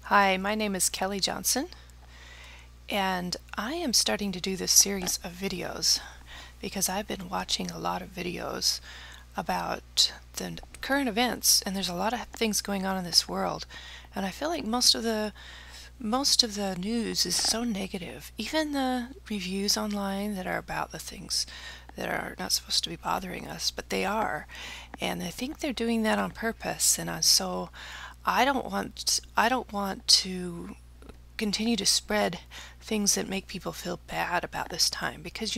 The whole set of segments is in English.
Hi, my name is Kelly Johnson, and I am starting to do this series of videos because I've been watching a lot of videos about the current events, and there's a lot of things going on in this world, and I feel like most of the news is so negative. Even the reviews online that are about the things that are not supposed to be bothering us, but they are, and I think they're doing that on purpose. And so I don't want to continue to spread things that make people feel bad about this time, because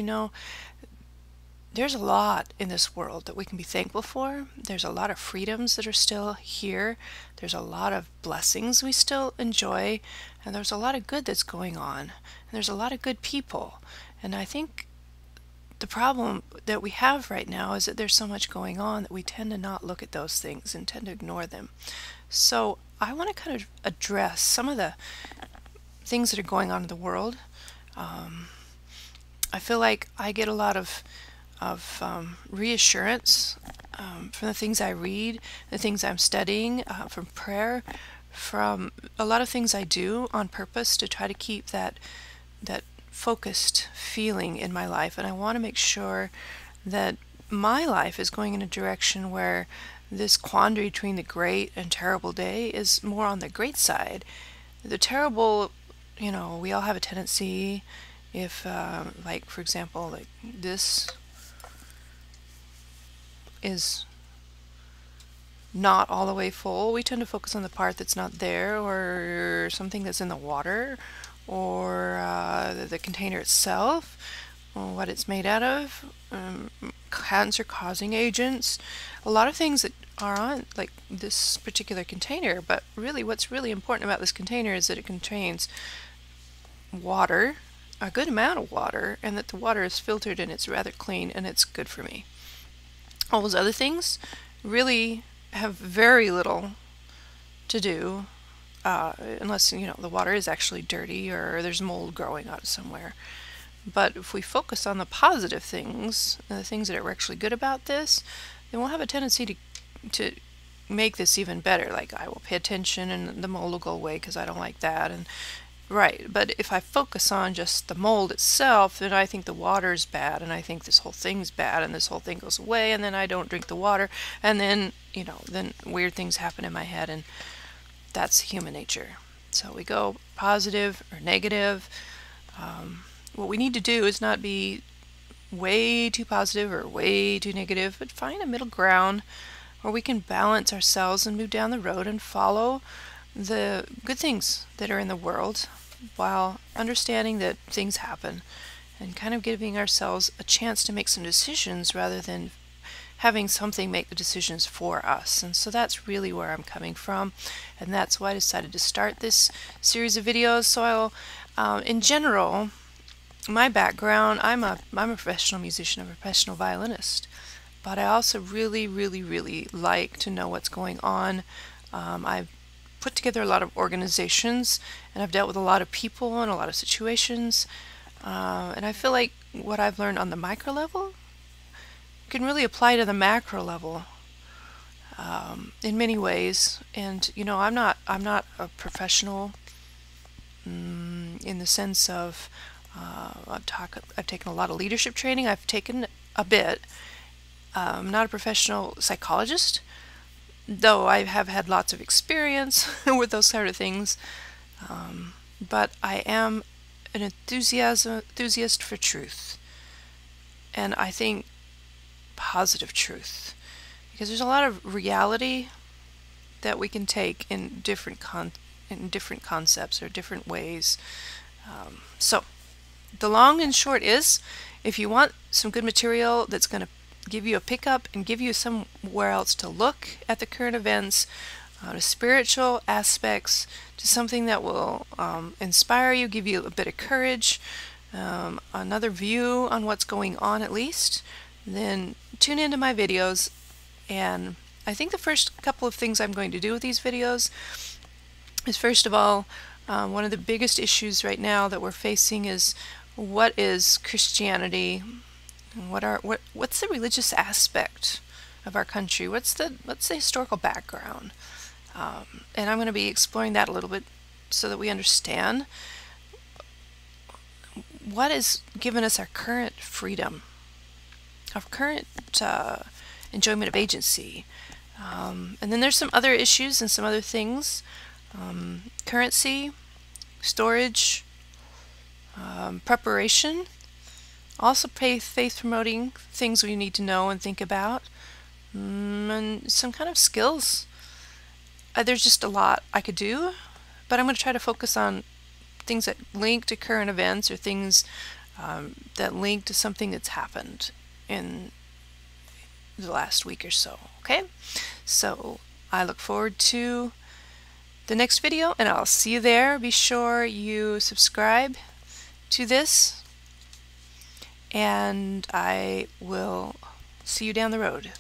there's a lot in this world that we can be thankful for. There's a lot of freedoms that are still here. There's a lot of blessings we still enjoy, and there's a lot of good that's going on. And there's a lot of good people. And I think the problem that we have right now is that there's so much going on that we tend to not look at those things and tend to ignore them. So I want to kind of address some of the things that are going on in the world. I feel like I get a lot of reassurance from the things I read, the things I'm studying, from prayer, from a lot of things I do on purpose to try to keep that focused feeling in my life. And I want to make sure that my life is going in a direction where this quandary between the great and terrible day is more on the great side. The terrible, we all have a tendency, if, like, for example, like this is not all the way full, we tend to focus on the part that's not there, or something that's in the water, or the container itself, or what it's made out of, cancer-causing agents, a lot of things that are on like this particular container. But really, what's really important about this container is that it contains water, a good amount of water, and that the water is filtered and it's rather clean and it's good for me. All those other things really have very little to do, unless the water is actually dirty or there's mold growing out somewhere. But if we focus on the positive things, the things that are actually good about this, then we'll have a tendency to make this even better. Like, I will pay attention and the mold will go away because I don't like that. And right, but if I focus on just the mold itself, then I think the water is bad, and I think this whole thing's bad, and this whole thing goes away, and then I don't drink the water, and then then weird things happen in my head, and that's human nature. So we go positive or negative. What we need to do is not be way too positive or way too negative, but find a middle ground where we can balance ourselves and move down the road and follow the good things that are in the world, while understanding that things happen, and kind of giving ourselves a chance to make some decisions rather than having something make the decisions for us. And so that's really where I'm coming from, and that's why I decided to start this series of videos. So in general, my background, I'm a professional musician, I'm a professional violinist, but I also really, really, really like to know what's going on. I've put together a lot of organizations, and I've dealt with a lot of people and a lot of situations, and I feel like what I've learned on the micro level can really apply to the macro level in many ways. And I'm not a professional in the sense of I've taken a lot of leadership training. I've taken a bit. I'm not a professional psychologist, though I have had lots of experience with those sort of things. But I am an enthusiast for truth, and I think positive truth, because there's a lot of reality that we can take in different concepts or different ways. So the long and short is, if you want some good material that's going to give you a pickup and give you somewhere else to look at the current events, to spiritual aspects, to something that will inspire you, give you a bit of courage, another view on what's going on at least, then tune into my videos. And I think the first couple of things I'm going to do with these videos is, first of all, one of the biggest issues right now that we're facing is, what is Christianity? What's the religious aspect of our country? What's the historical background? And I'm going to be exploring that a little bit so that we understand what has given us our current freedom, our current enjoyment of agency. And then there's some other issues and some other things. Currency, storage, preparation, also faith promoting, things we need to know and think about, and some kind of skills. There's just a lot I could do, but I'm going to try to focus on things that link to current events or things that link to something that's happened in the last week or so. Okay, so I look forward to the next video, and I'll see you there. Be sure you subscribe to this, and I will see you down the road.